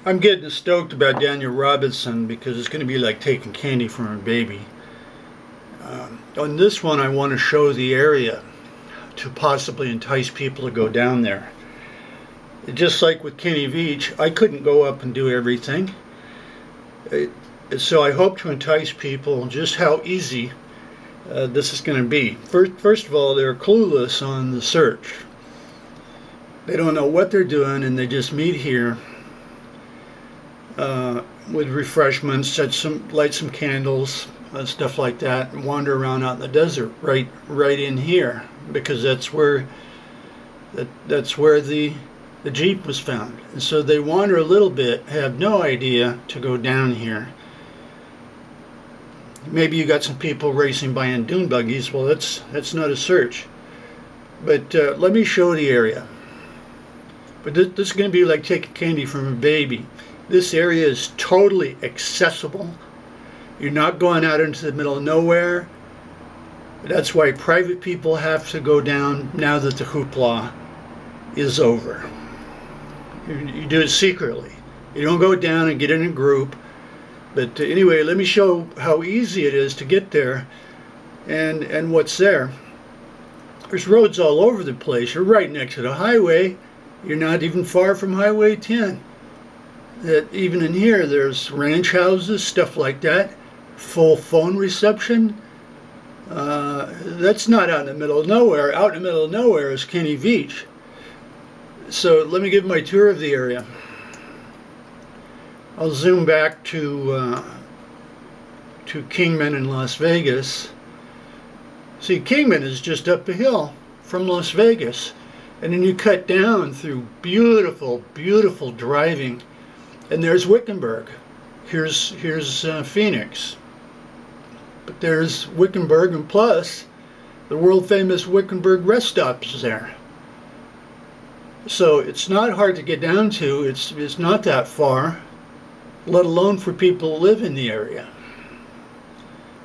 I'm getting stoked about Daniel Robinson because it's going to be like taking candy from a baby. On this one, I want to show the area to possibly entice people to go down there. Just like with Kenny Beach, I couldn't go up and do everything. So I hope to entice people just how easy this is going to be. First of all, they're clueless on the search. They don't know what they're doing, and they just meet here with refreshments, light some candles, stuff like that, and wander around out in the desert, right in here, because that's where the Jeep was found. And so they wander a little bit, have no idea to go down here. Maybe you got some people racing by in dune buggies. Well, that's not a search. But let me show the area. But this is going to be like taking candy from a baby. This area is totally accessible. You're not going out into the middle of nowhere. That's why private people have to go down now that the hoopla is over. You do it secretly. You don't go down and get in a group. But anyway, let me show how easy it is to get there and what's there. There's roads all over the place. You're right next to the highway. You're not even far from Highway 10. That even in here, there's ranch houses, stuff like that. Full phone reception. That's not out in the middle of nowhere. Out in the middle of nowhere is Kenny Beach. So let me give my tour of the area. I'll zoom back to Kingman in Las Vegas. See, Kingman is just up the hill from Las Vegas. And then you cut down through beautiful, beautiful driving. And there's Wickenburg. Here's Phoenix. But there's Wickenburg, and plus the world famous Wickenburg rest stop is there. So it's not hard to get down to. It's not that far, let alone for people who live in the area.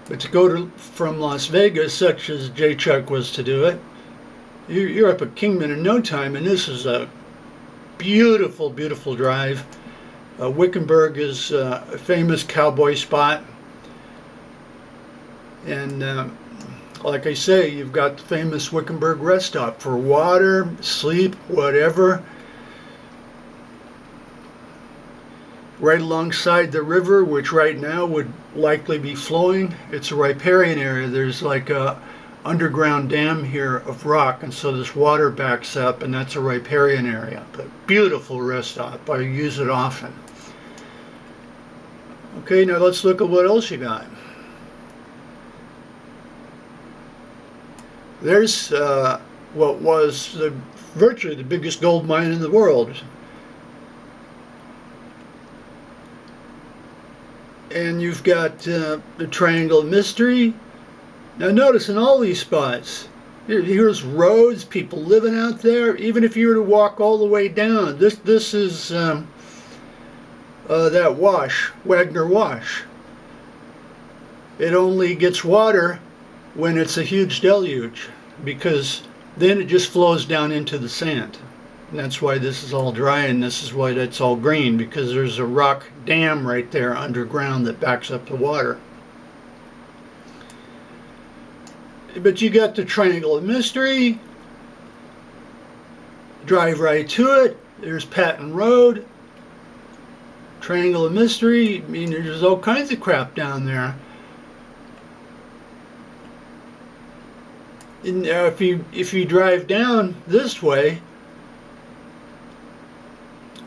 But to go from Las Vegas, such as J. Chuck was to do it, you're up at Kingman in no time, and this is a beautiful, beautiful drive. Wickenburg is a famous cowboy spot. And like I say, you've got the famous Wickenburg rest stop for water, sleep, whatever. Right alongside the river, which right now would likely be flowing. It's a riparian area. There's like a underground dam here of rock, and so this water backs up, and that's a riparian area. But beautiful rest stop. I use it often. Okay, now let's look at what else you got. There's what was virtually the biggest gold mine in the world. And you've got the Triangle of Mystery. Now notice in all these spots, here's roads, people living out there. Even if you were to walk all the way down, this is that wash, Wagner Wash. It only gets water when it's a huge deluge, because then it just flows down into the sand. And that's why this is all dry, and this is why that's all green, because there's a rock dam right there underground that backs up the water. But you got the Triangle of Mystery. Drive right to it. There's Patton Road. Triangle of Mystery. I mean, there's all kinds of crap down there. And if you drive down this way,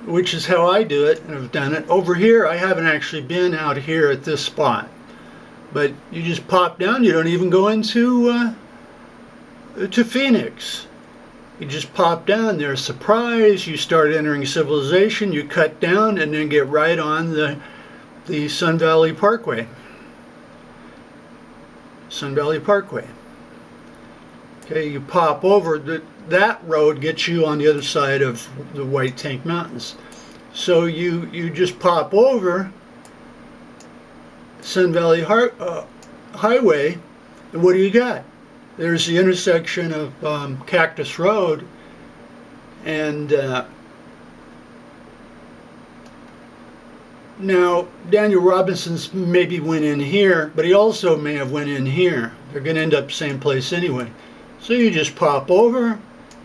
which is how I do it, and I've done it. Over here, I haven't actually been out here at this spot. But you just pop down. You don't even go into to Phoenix. You just pop down there. Surprise! You start entering civilization. You cut down and then get right on the Sun Valley Parkway. Sun Valley Parkway. Okay, you pop over. That road gets you on the other side of the White Tank Mountains. So you just pop over Sun Valley Highway, and what do you got? There's the intersection of Cactus Road and Now, Daniel Robinson's maybe went in here, but he also may have went in here. They're going to end up the same place anyway. So you just pop over,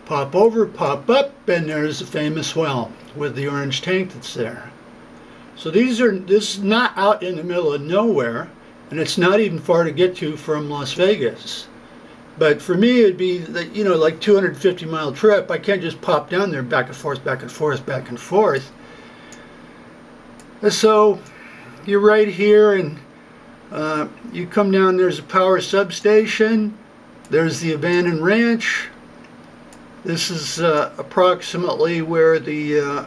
pop up, and there's the famous well with the orange tank that's there. So this is not out in the middle of nowhere, and it's not even far to get to from Las Vegas. But for me, it'd be, you know, like 250-mile trip. I can't just pop down there back and forth, back and forth, back and forth. So you're right here, and you come down, there's a power substation, there's the abandoned ranch. This is approximately where the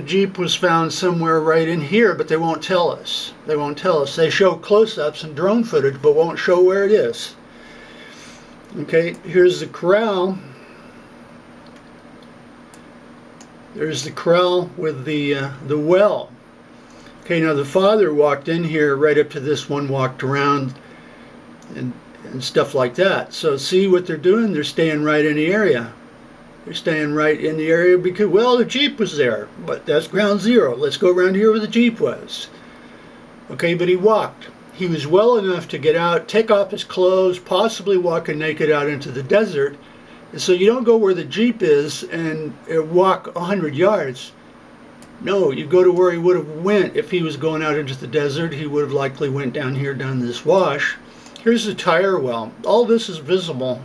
Jeep was found, somewhere right in here, but they won't tell us. They won't tell us. They show close-ups and drone footage, but won't show where it is. Okay, here's the corral. There's the corral with the well. Okay, now the father walked in here right up to this one, walked around and stuff like that. So see what they're doing? They're staying right in the area. They're staying right in the area because, well, the Jeep was there, but that's ground zero. Let's go around here where the Jeep was. Okay, but he walked. He was well enough to get out, take off his clothes, possibly walking naked out into the desert. And so you don't go where the Jeep is and walk 100 yards. No, you go to where he would have went if he was going out into the desert. He would have likely went down here, down this wash. Here's the tire well. All this is visible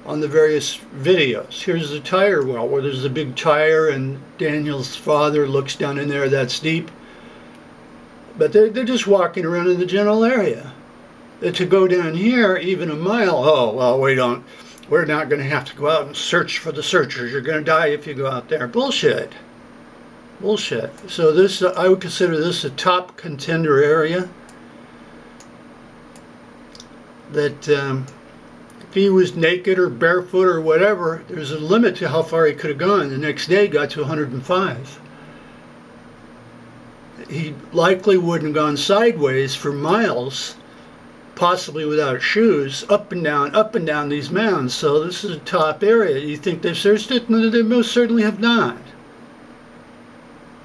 on the various videos. Here's the tire well where there's a big tire and Daniel's father looks down in there. That's deep. But they're just walking around in the general area. To go down here, even a mile, oh, well, we're not going to have to go out and search for the searchers. You're going to die if you go out there. Bullshit. Bullshit. So this, I would consider this a top contender area. That if he was naked or barefoot or whatever, there's a limit to how far he could have gone. The next day got to 105. He likely wouldn't have gone sideways for miles, possibly without shoes, up and down these mountains. So this is a top area. You think they've searched it? No, they most certainly have not.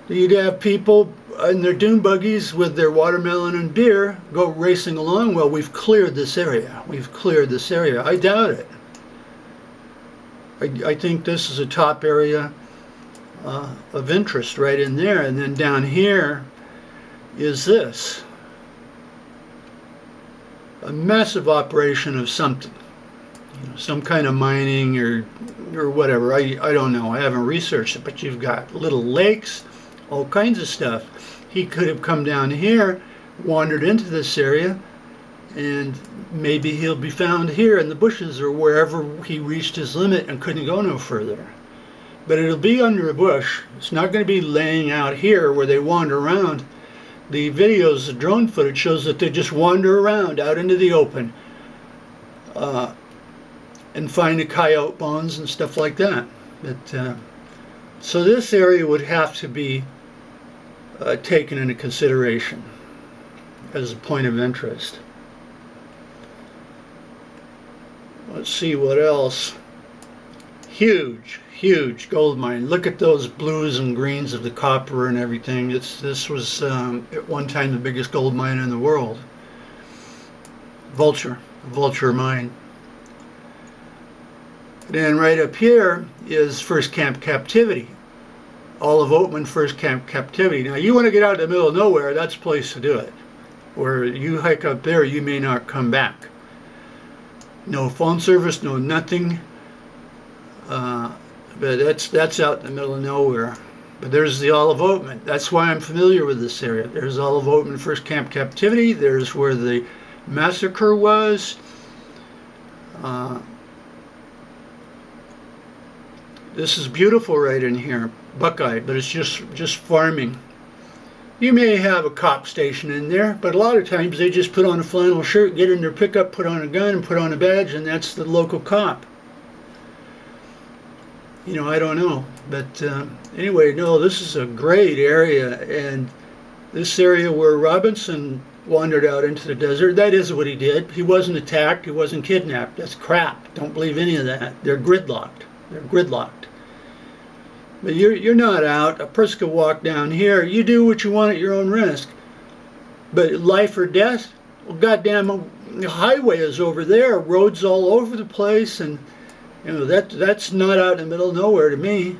You'd have people in their dune buggies with their watermelon and beer go racing along. Well, we've cleared this area. We've cleared this area. I doubt it. I think this is a top area of interest right in there. And then down here is this. A massive operation of something. You know, some kind of mining or whatever. I don't know. I haven't researched it, but you've got little lakes, all kinds of stuff. He could have come down here, wandered into this area, and maybe he'll be found here in the bushes or wherever he reached his limit and couldn't go no further. But it'll be under a bush. It's not going to be laying out here where they wander around. The videos, the drone footage shows that they just wander around out into the open and find the coyote bones and stuff like that. But, so this area would have to be taken into consideration as a point of interest. Let's see what else. Huge gold mine. Look at those blues and greens of the copper and everything. This was at one time the biggest gold mine in the world. Vulture mine. Then right up here is First Camp Captivity. Olive Oatman First Camp Captivity. Now you want to get out in the middle of nowhere, that's the place to do it. Where you hike up there, you may not come back. No phone service, no nothing. But that's out in the middle of nowhere. But there's the Olive Oatman. That's why I'm familiar with this area. There's Olive Oatman First Camp Captivity. There's where the massacre was. This is beautiful right in here, Buckeye, but it's just farming. You may have a cop station in there, but a lot of times they just put on a flannel shirt, get in their pickup, put on a gun, and put on a badge, and that's the local cop. You know, I don't know. But anyway, no, this is a great area. And this area where Robinson wandered out into the desert, that is what he did. He wasn't attacked. He wasn't kidnapped. That's crap. Don't believe any of that. They're gridlocked. They're gridlocked. But you're not out. A person could walk down here. You do what you want at your own risk. But life or death, well, goddamn, the highway is over there. Roads all over the place, and that's not out in the middle of nowhere to me.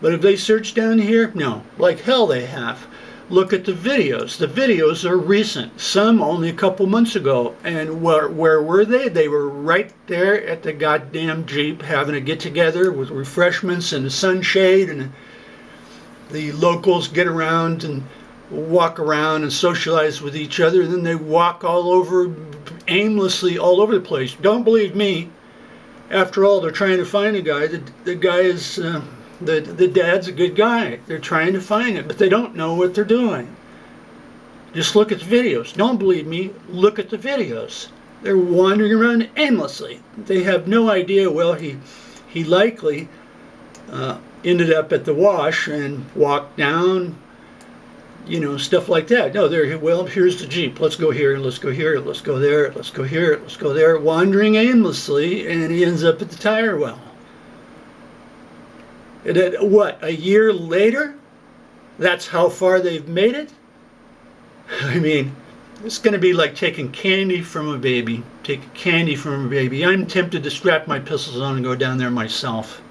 But if they search down here, no, like hell they have. Look at the videos. The videos are recent. Some only a couple months ago. And where were they? They were right there at the goddamn Jeep having a get-together with refreshments and the sunshade, and the locals get around and walk around and socialize with each other, and then they walk all over, aimlessly all over the place. Don't believe me. After all, they're trying to find a guy. The guy is... The dad's a good guy. They're trying to find it, but they don't know what they're doing. Just look at the videos. Don't believe me. Look at the videos. They're wandering around aimlessly. They have no idea. Well, he likely ended up at the wash and walked down, stuff like that. No, well, here's the Jeep. Let's go here, let's go here, let's go there, let's go here, let's go there, wandering aimlessly, and he ends up at the tire well. What, a year later? That's how far they've made it? I mean, it's going to be like taking candy from a baby. Taking candy from a baby. I'm tempted to strap my pistols on and go down there myself.